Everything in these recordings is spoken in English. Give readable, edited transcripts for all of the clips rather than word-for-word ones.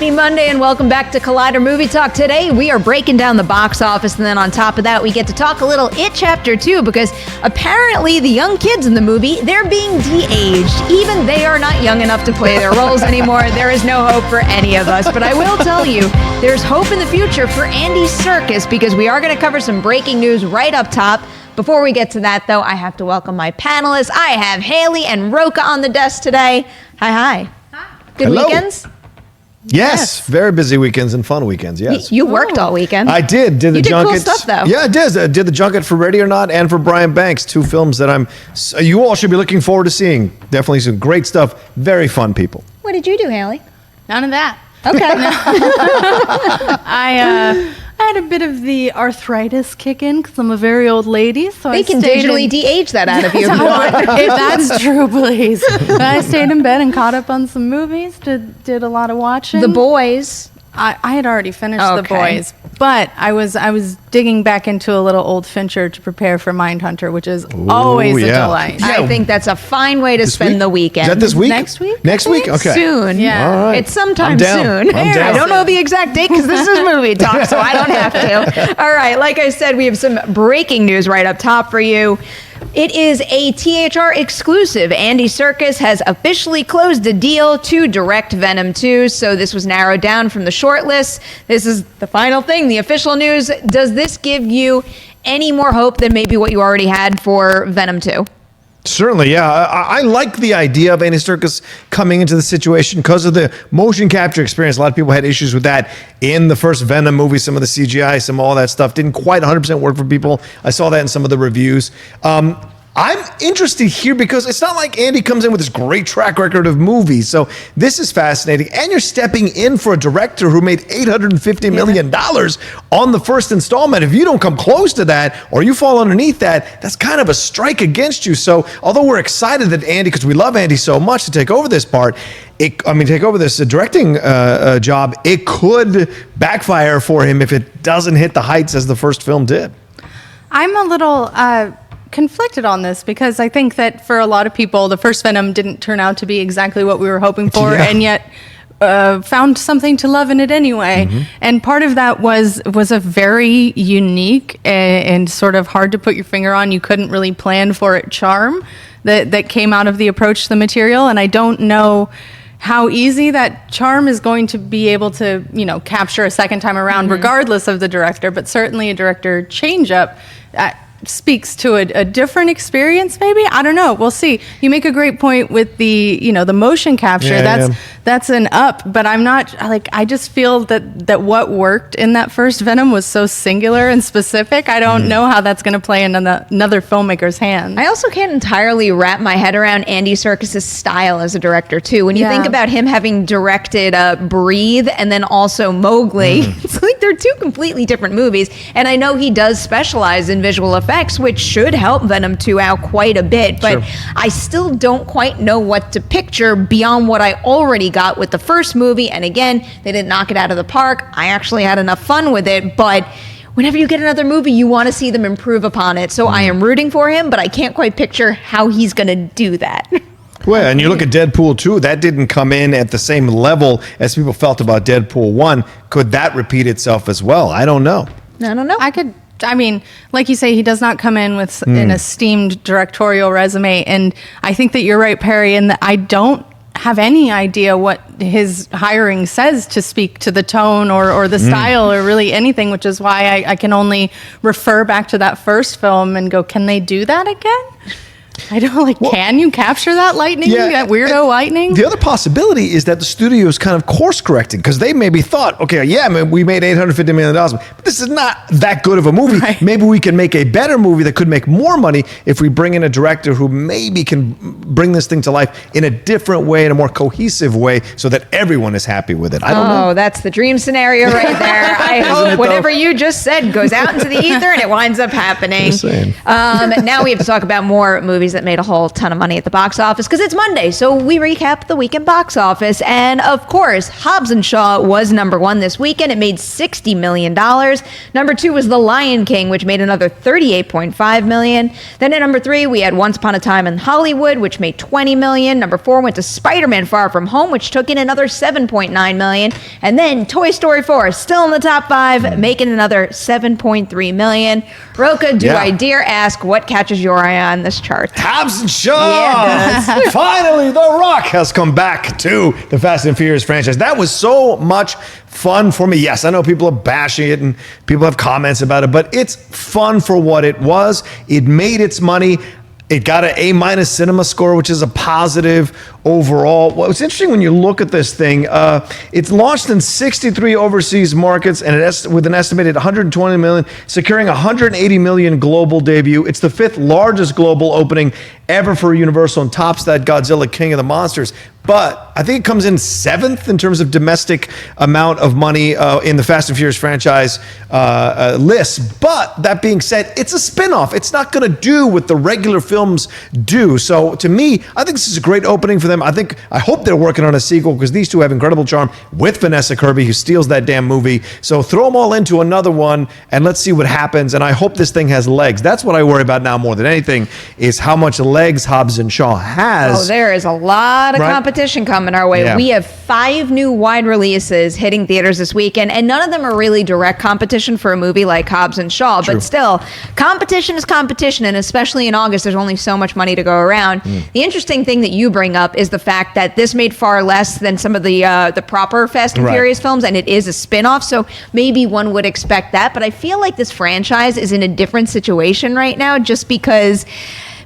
Happy Monday and welcome back to Collider Movie Talk. Today we are breaking down the box office, and then on top of that we get to talk a little It Chapter 2 because apparently the young kids in the movie, they're being de-aged. Even they are not young enough to play their roles anymore. There is no hope for any of us, but I will tell you, there's hope in the future for Andy Serkis because we are going to cover some breaking news right up top. Before we get to that, though, I have to welcome my panelists. I have Haleigh and Rocha on the desk today. Hi. Good Hello. Weekends? Yes, very busy weekends and fun weekends, yes. You worked all weekend. I did the junket. You did cool stuff, though. Yeah, I did. I did the junket for Ready or Not and for Brian Banks, two films that you all should be looking forward to seeing. Definitely some great stuff. Very fun people. What did you do, Haleigh? None of that. Okay. I had a bit of the arthritis kick in because I'm a very old lady. So they can digitally de-age that out of you if you want. If that's true, please. I stayed in bed and caught up on some movies. Did a lot of watching. The Boys. I had already finished The Boys, but I was digging back into a little old Fincher to prepare for Mindhunter, which is always a delight. Yeah. I think that's a fine way to spend the weekend. Is that this week? Next week? Next week? Okay. Soon. Yeah. All right. It's sometime I'm down. soon. I'm down. I don't know the exact date because this is movie talk, so I don't have to. All right. Like I said, we have some breaking news right up top for you. It is a THR exclusive. Andy Serkis has officially closed a deal to direct Venom 2, so this was narrowed down from the shortlist. This is the final thing, the official news. Does this give you any more hope than maybe what you already had for Venom 2? Certainly, yeah. I like the idea of Andy Serkis coming into the situation because of the motion capture experience. A lot of people had issues with that in the first Venom movie. Some of the CGI, some all that stuff didn't quite 100% work for people. I saw that in some of the reviews. I'm interested here because it's not like Andy comes in with this great track record of movies. So this is fascinating. And you're stepping in for a director who made $850 million on the first installment. If you don't come close to that or you fall underneath that, that's kind of a strike against you. So although we're excited that Andy, because we love Andy so much, to take over this part, take over this directing job, it could backfire for him if it doesn't hit the heights as the first film did. I'm a little conflicted on this because I think that for a lot of people, the first Venom didn't turn out to be exactly what we were hoping for, and yet found something to love in it anyway. Mm-hmm. And part of that was a very unique and sort of hard to put your finger on. You couldn't really plan for it charm that came out of the approach to the material, and I don't know how easy that charm is going to be able to, capture a second time around, regardless of the director, but certainly a director change-up speaks to a different experience, maybe. I don't know. We'll see. You make a great point with the motion capture. That's an up, but I'm not I just feel that what worked in that first Venom was so singular and specific. I don't know how that's going to play in another filmmaker's hands. I also can't entirely wrap my head around Andy Serkis' style as a director, too. When you think about him having directed Breathe and then also Mowgli, it's like they're two completely different movies. And I know he does specialize in visual effects, which should help Venom 2 out quite a bit, but I still don't quite know what to picture beyond what I already got with the first movie. And again, they didn't knock it out of the park. I actually had enough fun with it, but whenever you get another movie, you want to see them improve upon it. So I am rooting for him, but I can't quite picture how he's going to do that. Well, and you look at Deadpool 2, that didn't come in at the same level as people felt about Deadpool 1. Could that repeat itself as well? I don't know. Like you say, he does not come in with an esteemed directorial resume. And I think that you're right, Perri, and that I don't have any idea what his hiring says to speak to the tone or the style or really anything, which is why I can only refer back to that first film and go, can they do that again? I don't can you capture that lightning, that weirdo lightning? The other possibility is that the studio is kind of course correcting because they maybe thought, we made $850 million, but this is not that good of a movie. Right. Maybe we can make a better movie that could make more money if we bring in a director who maybe can bring this thing to life in a different way, in a more cohesive way, so that everyone is happy with it. I don't know. Oh, that's the dream scenario right there. I hope whatever you just said goes out into the ether and it winds up happening. Just saying. Now we have to talk about more movie movies that made a whole ton of money at the box office because it's Monday. So we recap the weekend box office. And of course, Hobbs and Shaw was number one this weekend. It made $60 million. Number two was The Lion King, which made another $38.5 million. Then at number three, we had Once Upon a Time in Hollywood, which made $20 million. Number four went to Spider-Man Far From Home, which took in another $7.9 million. And then Toy Story 4, still in the top five, making another $7.3 million. Rocha, do I dare ask what catches your eye on this chart? Hobbs and Shaw! Yeah. Finally, The Rock has come back to the Fast and Furious franchise. That was so much fun for me. Yes, I know people are bashing it and people have comments about it, but it's fun for what it was. It made its money. It got an A- cinema score, which is a positive overall. Well, it's interesting when you look at this thing. It's launched in 63 overseas markets and with an estimated 120 million, securing 180 million global debut. It's the fifth largest global opening ever for Universal and tops that Godzilla King of the Monsters. But I think it comes in seventh in terms of domestic amount of money in the Fast and Furious franchise list. But that being said, it's a spinoff. It's not going to do what the regular films do. So to me, I think this is a great opening for them. I hope they're working on a sequel because these two have incredible charm with Vanessa Kirby, who steals that damn movie. So throw them all into another one and let's see what happens. And I hope this thing has legs. That's what I worry about now more than anything is how much legs Hobbs and Shaw has. Oh, there is a lot of competition coming our way. Yeah. We have 5 new wide releases hitting theaters this weekend, and none of them are really direct competition for a movie like Hobbs and Shaw. True. But still, competition is competition, and especially in August, there's only so much money to go around. The interesting thing that you bring up is the fact that this made far less than some of the proper Fast and Furious films, and it is a spin-off, so maybe one would expect that. But I feel like this franchise is in a different situation right now just because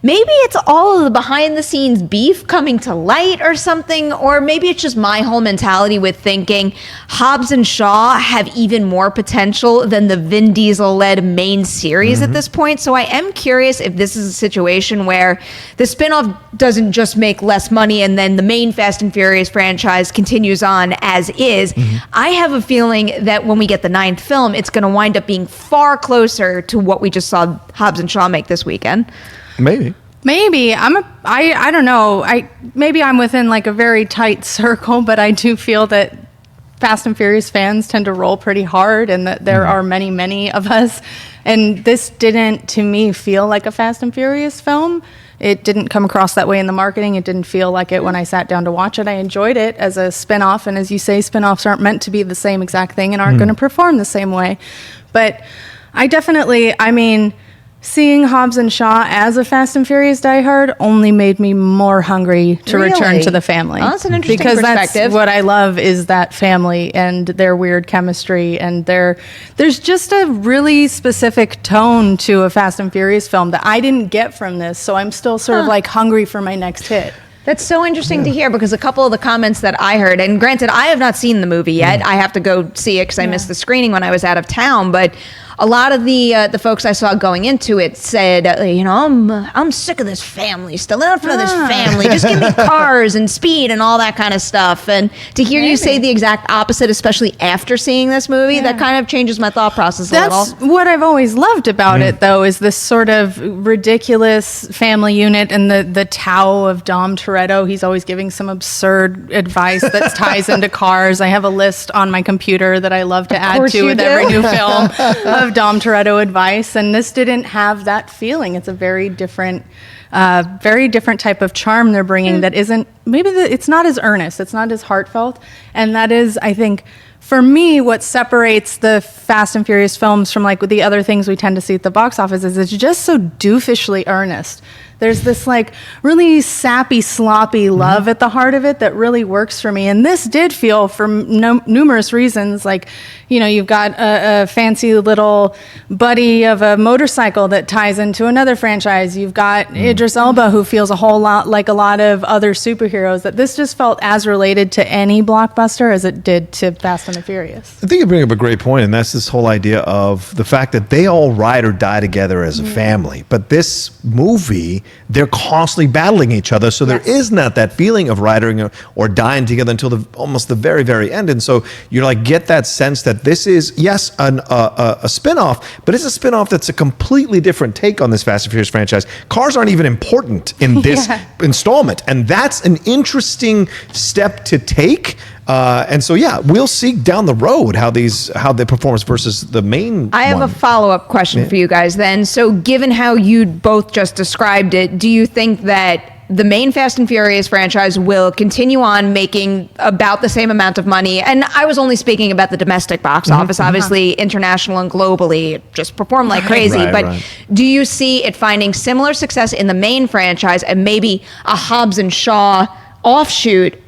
maybe it's all of the behind-the-scenes beef coming to light or something, or maybe it's just my whole mentality with thinking Hobbs and Shaw have even more potential than the Vin Diesel-led main series at this point. So I am curious if this is a situation where the spinoff doesn't just make less money and then the main Fast and Furious franchise continues on as is. I have a feeling that when we get the 9th film, it's going to wind up being far closer to what we just saw Hobbs and Shaw make this weekend. Maybe I don't know. Maybe I'm within like a very tight circle, but I do feel that Fast and Furious fans tend to roll pretty hard, and that there are many of us. And this didn't, to me, feel like a Fast and Furious film. It didn't come across that way in the marketing. It didn't feel like it when I sat down to watch it. I enjoyed it as a spin-off, and as you say, spin-offs aren't meant to be the same exact thing and aren't going to perform the same way. But I definitely, seeing Hobbs and Shaw as a Fast and Furious diehard only made me more hungry to return to the family. Oh, that's an interesting perspective. That's what I love is that family and their weird chemistry, and there's just a really specific tone to a Fast and Furious film that I didn't get from this, so I'm still sort of like hungry for my next hit. That's so interesting to hear because a couple of the comments that I heard, and granted, I have not seen the movie yet. I have to go see it because I missed the screening when I was out of town, but a lot of the folks I saw going into it said, I'm sick of this family stuff. Enough of this family. Just give me cars and speed and all that kind of stuff. And to hear you say the exact opposite, especially after seeing this movie, that kind of changes my thought process a little. That's what I've always loved about it, though, is this sort of ridiculous family unit and the Tao of Dom Toretto. He's always giving some absurd advice that ties into cars. I have a list on my computer that I love to add to with every new film of Dom Toretto advice, and this didn't have that feeling. It's a very different type of charm they're bringing that isn't, it's not as earnest, it's not as heartfelt, and that is, I think, for me, what separates the Fast and Furious films from like the other things we tend to see at the box office is it's just so doofishly earnest. There's this like really sappy, sloppy love at the heart of it that really works for me. And this did feel, for numerous reasons, like, you've got a fancy little buddy of a motorcycle that ties into another franchise. You've got Idris Elba, who feels a whole lot like a lot of other superheroes, that this just felt as related to any blockbuster as it did to Fast and the Furious. I think you bring up a great point, and that's this whole idea of the fact that they all ride or die together as a family. But this movie they're constantly battling each other. So there is not that feeling of riding or dying together until almost the very, very end. And so you like get that sense that this is, yes, a spin-off, but it's a spin-off that's a completely different take on this Fast and Furious franchise. Cars aren't even important in this installment. And that's an interesting step to take. And so, we'll see down the road how the performance versus the main. I have a follow-up question for you guys then. So given how you both just described it, do you think that the main Fast and Furious franchise will continue on making about the same amount of money? And I was only speaking about the domestic box office. Obviously, international and globally, it just performed like crazy. But do you see it finding similar success in the main franchise and maybe a Hobbs and Shaw offshoot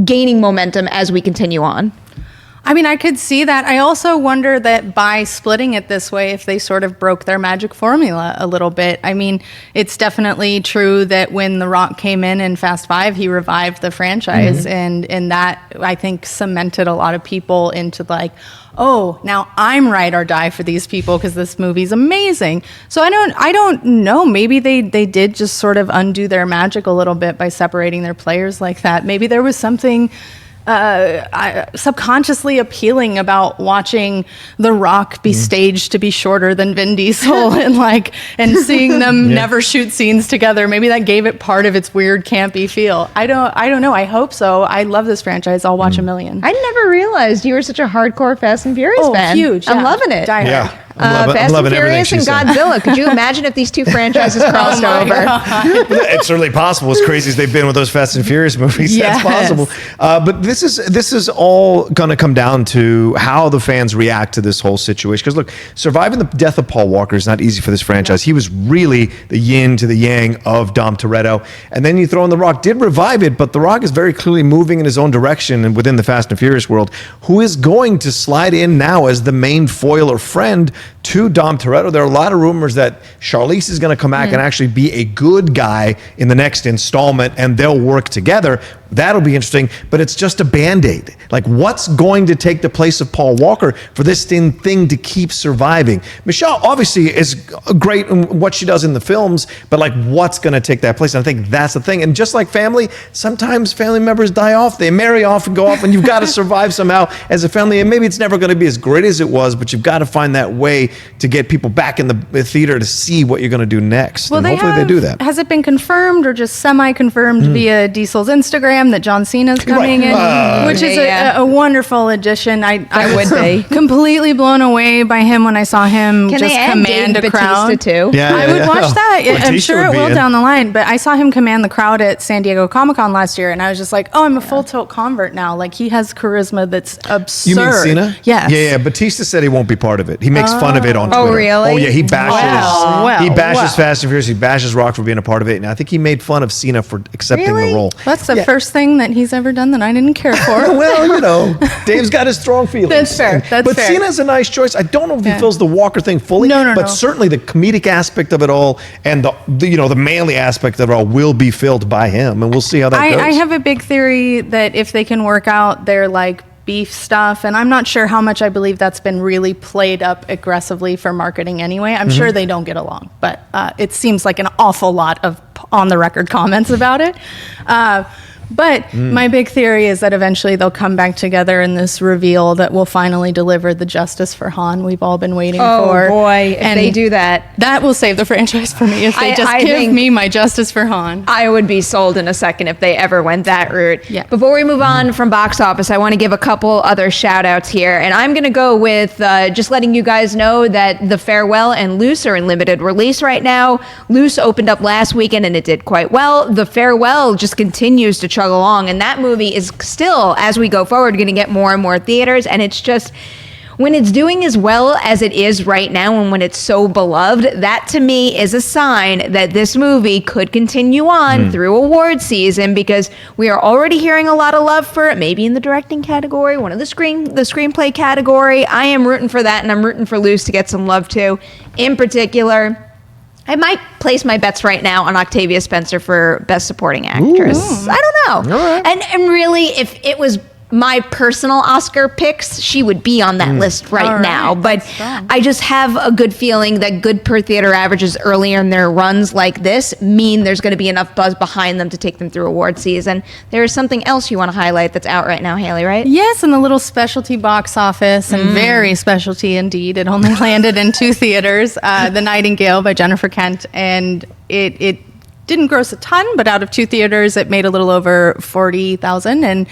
gaining momentum as we continue on? I mean, I could see that. I also wonder that by splitting it this way, if they sort of broke their magic formula a little bit. I mean, it's definitely true that when The Rock came in Fast 5, he revived the franchise. And that, I think, cemented a lot of people into like, oh, now I'm ride or die for these people because this movie's amazing. So I don't know. Maybe they did just sort of undo their magic a little bit by separating their players like that. Maybe there was something subconsciously appealing about watching The Rock be staged to be shorter than Vin Diesel and seeing them never shoot scenes together. Maybe that gave it part of its weird campy feel. I don't know. I hope so. I love this franchise. I'll watch a million. I never realized you were such a hardcore Fast and Furious fan. Huge. I'm loving it. Die hard. Fast and Furious and Godzilla. Could you imagine if these two franchises crossed over? It's certainly possible. As crazy as they've been with those Fast and Furious movies, that's possible. But this is all going to come down to how the fans react to this whole situation. Because look, surviving the death of Paul Walker is not easy for this franchise. He was really the yin to the yang of Dom Toretto. And then you throw in The Rock, did revive it, but The Rock is very clearly moving in his own direction and within the Fast and Furious world. Who is going to slide in now as the main foil or friend to Dom Toretto? There are a lot of rumors that Charlize is going to come back and actually be a good guy in the next installment, and they'll work together. That'll be interesting, but it's just a Band-Aid. Like, what's going to take the place of Paul Walker for this thing to keep surviving? Michelle obviously is great in what she does in the films, but like, what's going to take that place? And I think that's the thing. And just like family, sometimes family members die off, they marry off and go off, and you've got to survive somehow as a family. And maybe it's never going to be as great as it was, but you've got to find that way to get people back in the theater to see what you're going to do next. Well, and hopefully they do that. Has it been confirmed or just semi-confirmed via Diesel's Instagram that John Cena's coming in, which is a wonderful addition. I would be completely blown away by him when I saw him command a crowd. Too? I would watch that. I'm sure it will down the line. But I saw him command the crowd at San Diego Comic-Con last year, and I was just like, oh, I'm a full tilt convert now. Like, he has charisma that's absurd. You mean Cena? Yes. Yeah. Batista said he won't be part of it. He makes fun of it on Twitter. Oh, really? Oh, yeah. He bashes Fast and Furious. He bashes Rock for being a part of it. And I think he made fun of Cena for accepting the role. That's the first thing that he's ever done that I didn't care for. Well, Dave's got his strong feelings. That's fair. But Cena's a nice choice. I don't know if he fills the Walker thing fully, but certainly the comedic aspect of it all and the manly aspect of it all will be filled by him, and we'll see how that goes. I have a big theory that if they can work out their beef stuff, and I'm not sure how much I believe that's been really played up aggressively for marketing anyway. I'm sure they don't get along, but it seems like an awful lot of on-the-record comments about it. But my big theory is that eventually they'll come back together in this reveal that will finally deliver the justice for Han we've all been waiting for. Oh boy, if they do that. That will save the franchise for me if they give me my justice for Han. I would be sold in a second if they ever went that route. Yeah. Before we move on from box office, I want to give a couple other shout outs here. And I'm going to go with just letting you guys know that The Farewell and Loose are in limited release right now. Loose opened up last weekend and it did quite well. The Farewell just continues to chug along, and that movie is still, as we go forward, going to get more and more theaters. And it's just, when it's doing as well as it is right now and when it's so beloved, that to me is a sign that this movie could continue on through award season, because we are already hearing a lot of love for it, maybe in the directing category, one of the screenplay category. I am rooting for that, and I'm rooting for Loose to get some love too. In particular, I might place my bets right now on Octavia Spencer for Best Supporting Actress. I don't know. All right. And really, if it was my personal Oscar picks, she would be on that list right now. But I just have a good feeling that good per theater averages earlier in their runs like this mean there's going to be enough buzz behind them to take them through award season. There is something else you want to highlight that's out right now, Haleigh, right? Yes, in the little specialty box office, and very specialty indeed. It only landed in 2 theaters, The Nightingale by Jennifer Kent, and it didn't gross a ton, but out of 2 theaters, it made a little over $40,000, and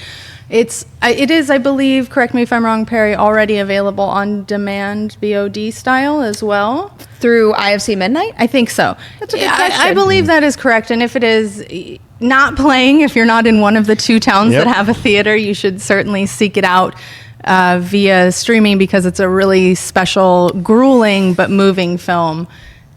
it is, I believe, correct me if I'm wrong, Perri, already available on demand VOD style as well. Through IFC Midnight? I think so. That's a good question. I believe that is correct. And if it is not playing, if you're not in one of the 2 towns that have a theater, you should certainly seek it out via streaming, because it's a really special, grueling but moving film.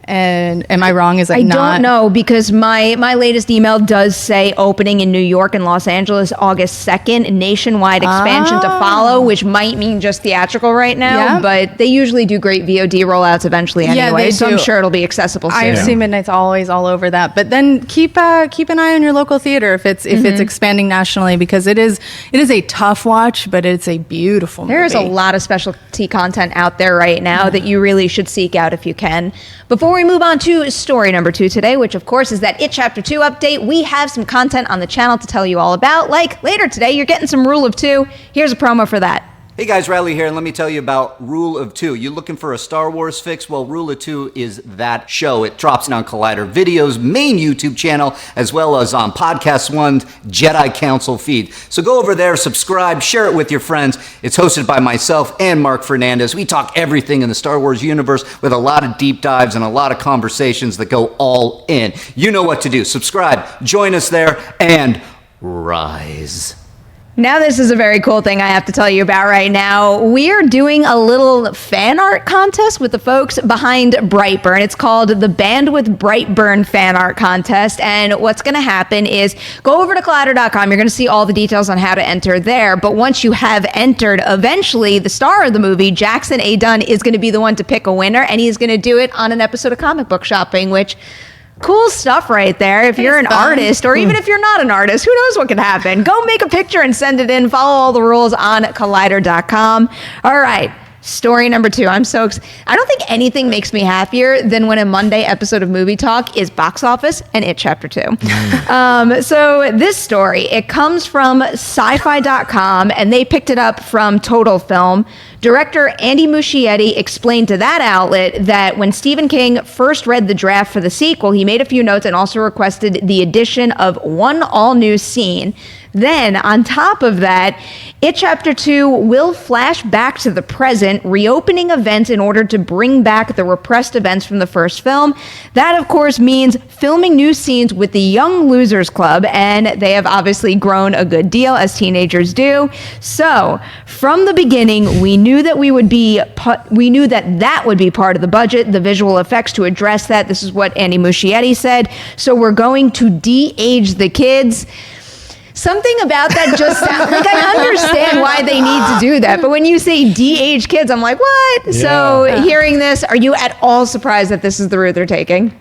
And am I wrong? Is it not? I don't know, because my latest email does say opening in New York and Los Angeles August 2nd, nationwide expansion to follow, which might mean just theatrical right now, but they usually do great VOD rollouts eventually anyway, so I'm sure it'll be accessible soon. IFC Midnight's always all over that. But then keep an eye on your local theater if it's expanding nationally, because it is a tough watch, but it's a beautiful movie. There's a lot of specialty content out there right now that you really should seek out if you can. Before we move on to story number 2 today, which of course is that It Chapter 2 update, we have some content on the channel to tell you all about. Like later today, you're getting some Rule of 2. Here's a promo for that. Hey guys, Riley here, and let me tell you about Rule of 2. You looking for a Star Wars fix? Well, Rule of 2 is that show. It drops in on Collider Video's main YouTube channel, as well as on PodcastOne's Jedi Council feed. So go over there, subscribe, share it with your friends. It's hosted by myself and Mark Fernandez. We talk everything in the Star Wars universe with a lot of deep dives and a lot of conversations that go all in. You know what to do. Subscribe, join us there, and rise. Now this is a very cool thing I have to tell you about right now. We are doing a little fan art contest with the folks behind Brightburn. It's called the Band with Brightburn Fan Art Contest. And what's going to happen is go over to Collider.com. You're going to see all the details on how to enter there. But once you have entered, eventually the star of the movie, Jackson A. Dunn, is going to be the one to pick a winner. And he's going to do it on an episode of Comic Book Shopping, which... cool stuff right there. If you're an artist, or even if you're not an artist, who knows what could happen? Go make a picture and send it in. Follow all the rules on Collider.com. All right. Story number 2. I'm so excited. I don't think anything makes me happier than when a Monday episode of Movie Talk is box office and It Chapter 2. So this story, it comes from sci-fi.com, and they picked it up from Total Film. Director Andy Muschietti explained to that outlet that when Stephen King first read the draft for the sequel, he made a few notes and also requested the addition of one all-new scene. Then, on top of that, It Chapter 2 will flash back to the present, reopening events in order to bring back the repressed events from the first film. That, of course, means filming new scenes with the Young Losers Club, and they have obviously grown a good deal, as teenagers do. So, from the beginning, we knew that that would be part of the budget, the visual effects to address that. This is what Andy Muschietti said. So we're going to de-age the kids. Something about that just sounds like I understand why they need to do that. But when you say de-age kids, I'm like, what? Yeah. So hearing this, are you at all surprised that this is the route they're taking?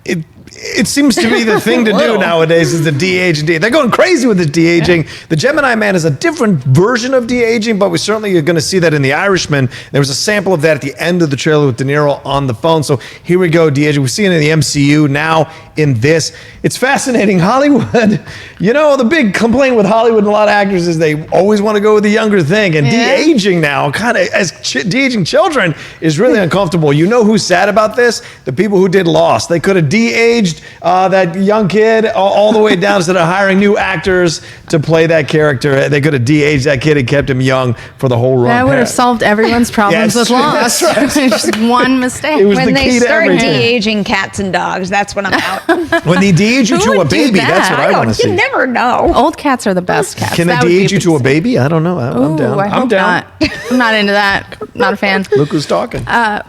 It seems to be the thing to do nowadays is the de-age. They're going crazy with the de-aging. The Gemini Man is a different version of de-aging, but we certainly are going to see that in The Irishman. There was a sample of that at the end of the trailer with De Niro on the phone. So here we go, de-aging. We've seen it in the MCU, now in this. It's fascinating. Hollywood, the big complaint with Hollywood and a lot of actors is they always want to go with the younger thing. And de-aging now, kind of as de-aging children, is really uncomfortable. You know who's sad about this? The people who did Lost. They could have de-aged that young kid all the way down instead of hiring new actors to play that character. They could have de-aged that kid and kept him young for the whole run. That would have solved everyone's problems with Lost. That's right. Just one mistake. It was when the they key to start everything. de-aging cats and dogs, that's when I'm out. When they de-age you to a baby, that's what I want to see. You never know. Old cats are the best cats. Can they de-age you to a baby? I don't know. I'm down. I'm down. I'm not into that. Not a fan. Look who's talking. I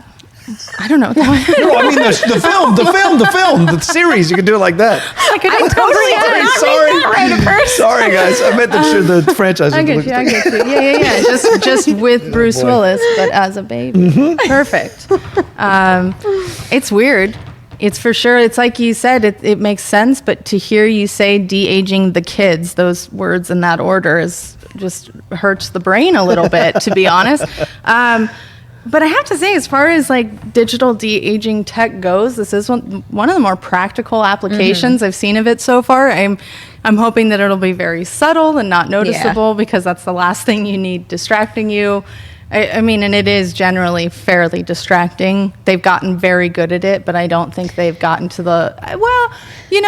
don't know. No, I mean the film, the series. You could do it like that. I totally Sorry, guys. I meant the franchise. I get you. Yeah. Just with Bruce Willis, but as a baby. Mm-hmm. Perfect. It's weird. it's for sure. It's like you said, it makes sense. But to hear you say de-aging the kids, those words in that order is just hurts the brain a little bit, to be honest. But I have to say, as far as like digital de-aging tech goes, this is one of the more practical applications I've seen of it so far. I'm hoping that it'll be very subtle and not noticeable, because that's the last thing you need distracting you. I mean, and it is generally fairly distracting. They've gotten very good at it, but I don't think they've gotten to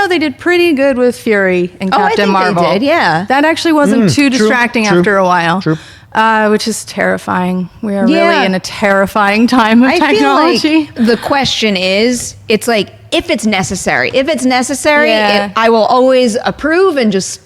they did pretty good with Fury and Captain Marvel. They did, yeah. That actually wasn't too distracting after a while. True. Which is terrifying. We are really in a terrifying time of technology. Feel like the question is, it's like, if it's necessary. If it's necessary, I will always approve and just,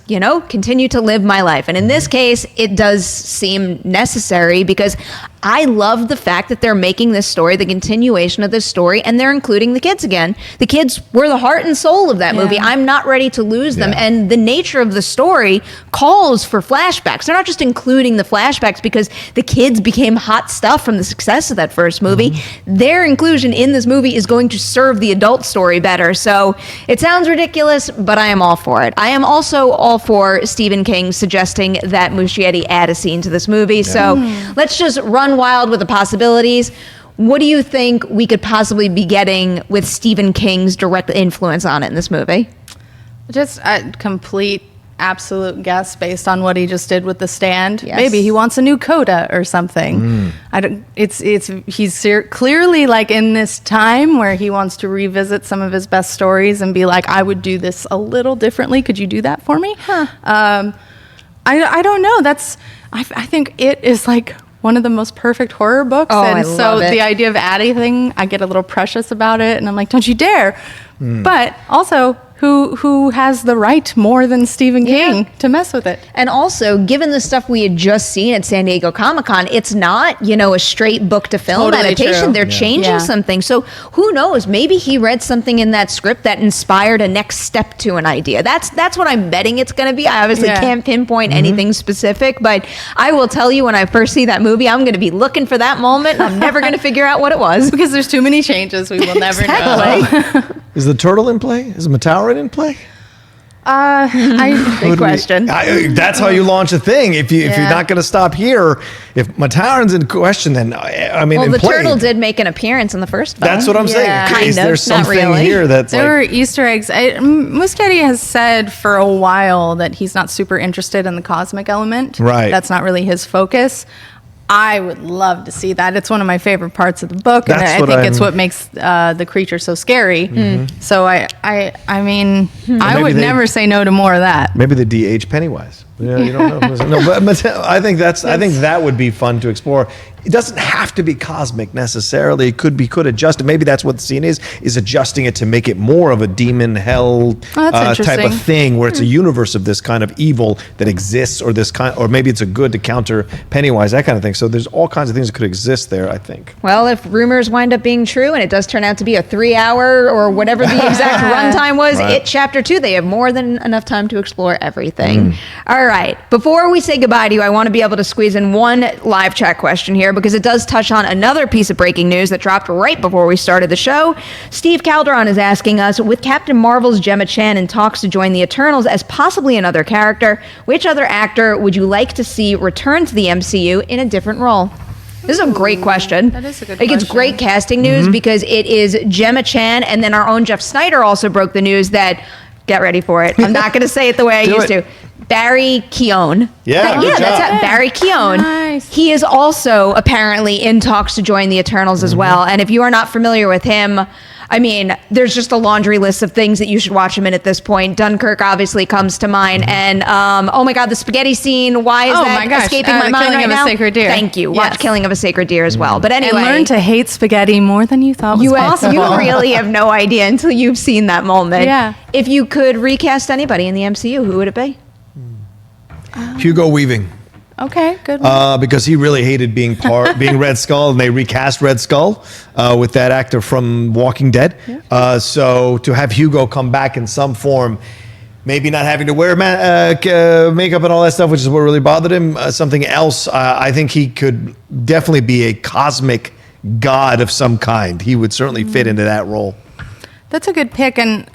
continue to live my life. And in this case, it does seem necessary, because I love the fact that they're making this story, the continuation of this story, and they're including the kids again. The kids were the heart and soul of that movie. I'm not ready to lose them. And the nature of the story calls for flashbacks. They're not just including the flashbacks because the kids became hot stuff from the success of that first movie. Their inclusion in this movie is going to serve the adult story better. So it sounds ridiculous, but I am all for it. I am also all for Stephen King suggesting that Muschietti add a scene to this movie. So let's just run wild with the possibilities. What do you think we could possibly be getting with Stephen King's direct influence on it in this movie? Just a complete, absolute guess based on what he just did with The Stand. Yes. Maybe he wants a new coda or something. He's clearly like in this time where he wants to revisit some of his best stories and be like, I would do this a little differently. Could you do that for me? I don't know. I think it is like one of the most perfect horror books. Oh, and I so love it. the idea of adding thing, I get a little precious about it, and I'm like, don't you dare. But also, who has the right more than Stephen King to mess with it? And also, given the stuff we had just seen at San Diego Comic-Con, it's not, a straight book to film adaptation. True. They're changing something. So who knows? Maybe he read something in that script that inspired a next step to an idea. That's what I'm betting it's going to be. I obviously can't pinpoint anything specific, but I will tell you, when I first see that movie, I'm going to be looking for that moment. I'm never going to figure out what it was. Because there's too many changes, we will never know. Is the turtle in play? Is Mataran in play? Big question. That's how you launch a thing. If you're not going to stop here, if Mataran's in question, then the turtle did make an appearance in the first film. That's what I'm saying. Is there something here that's there were Easter eggs? Muschietti has said for a while that he's not super interested in the cosmic element. Right. That's not really his focus. I would love to see that. It's one of my favorite parts of the book, and I think it's what makes the creature so scary. So I would never say no to more of that. Maybe the DH Pennywise. You don't know. No, but I think that would be fun to explore. It doesn't have to be cosmic necessarily. It could adjust it. Maybe that's what the scene is adjusting it to make it more of a demon hell type of thing, where it's a universe of this kind of evil that exists, or maybe it's a good to counter Pennywise, that kind of thing. So there's all kinds of things that could exist there, I think. Well, if rumors wind up being true and it does turn out to be a 3-hour or whatever the exact runtime was, It Chapter 2, they have more than enough time to explore everything. All right. Before we say goodbye to you, I want to be able to squeeze in one live chat question here, because it does touch on another piece of breaking news that dropped right before we started the show. Steve Calderon is asking us, with Captain Marvel's Gemma Chan in talks to join the Eternals as possibly another character, which other actor would you like to see return to the MCU in a different role? This is a great question. That is a good question. It's great casting news because it is Gemma Chan, and then our own Jeff Snyder also broke the news that, get ready for it, I'm not going to say it the way I used to, Barry Keoghan. That's Barry Keoghan. Nice. He is also apparently in talks to join the Eternals as well. And if you are not familiar with him, there's just a laundry list of things that you should watch him in at this point. Dunkirk obviously comes to mind. And, oh my God, the spaghetti scene. Why is that escaping my mind right now? Killing of a Sacred Deer. Thank you. Watch Killing of a Sacred Deer as well. But anyway. And learn to hate spaghetti more than you thought was possible. You really have no idea until you've seen that moment. Yeah. If you could recast anybody in the MCU, who would it be? Hugo Weaving. Okay, good one. Because he really hated being Red Skull, and they recast Red Skull with that actor from Walking Dead. Yeah. So to have Hugo come back in some form, maybe not having to wear makeup and all that stuff, which is what really bothered him, something else, I think he could definitely be a cosmic god of some kind. He would certainly fit into that role. That's a good pick, and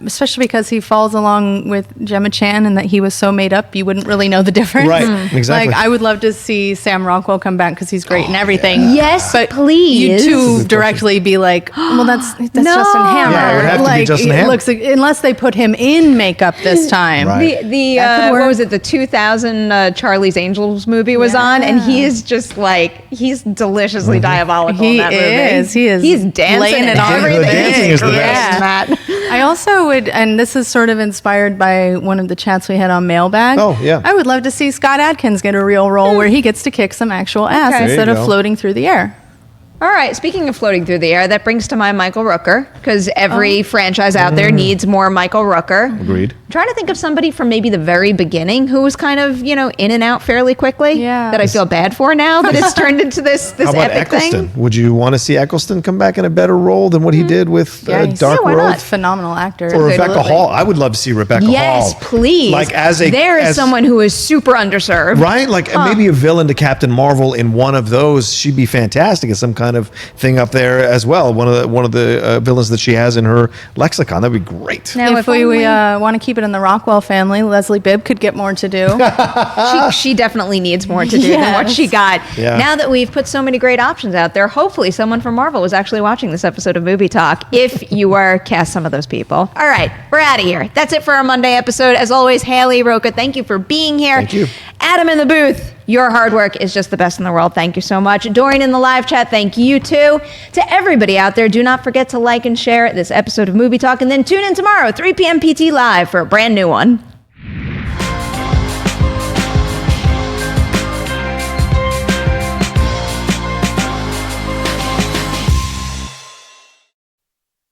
especially because he falls along with Gemma Chan and that he was so made up, you wouldn't really know the difference. Right, exactly. Like, I would love to see Sam Rockwell come back because he's great in everything. Yeah. Yes, but please. You two directly be like, well, that's No. Justin Hammer. Yeah, it would have to be like, Justin it Hammer. looks like, unless they put him in makeup this time. Right. That could work. What was it? The 2000 Charlie's Angels movie was on, and he is just like he's deliciously diabolical in that movie. He is. He's dancing laying it and on everything. The dancing is the best. Matt. I also would, and this is sort of inspired by one of the chats we had on Mailbag. Oh, yeah. I would love to see Scott Adkins get a real role where he gets to kick some actual ass Okay. instead There you of go. floating through the air. All right. Speaking of floating through the air, that brings to mind Michael Rooker, because every franchise out there needs more Michael Rooker. Agreed. I'm trying to think of somebody from maybe the very beginning who was kind of, in and out fairly quickly. Yeah. That I feel bad for now that it's turned into this How about epic Eccleston? thing. Would you want to see Eccleston come back in a better role than what he did with he's- Dark Yeah, why World? not? Phenomenal actor. Or Rebecca Absolutely. Hall. I would love to see Rebecca Yes, Hall. please. Like There is someone who is super underserved. Right? Like maybe a villain to Captain Marvel in one of those. She'd be fantastic as some kind of thing up there as well. One of the villains that she has in her lexicon. That'd be great. Now, if we want to keep it in the Rockwell family, Leslie Bibb could get more to do. She definitely needs more to do than what Yes. she got. Yeah. Now that we've put so many great options out there, hopefully someone from Marvel was actually watching this episode of Movie Talk. If you were, cast some of those people. All right, we're out of here. That's it for our Monday episode. As always, Haleigh, Rocha, thank you for being here. Thank you. Adam in the booth, your hard work is just the best in the world. Thank you so much. Dorian in the live chat, thank you too. To everybody out there, do not forget to like and share this episode of Movie Talk, and then tune in tomorrow, 3 p.m. PT Live for a brand new one.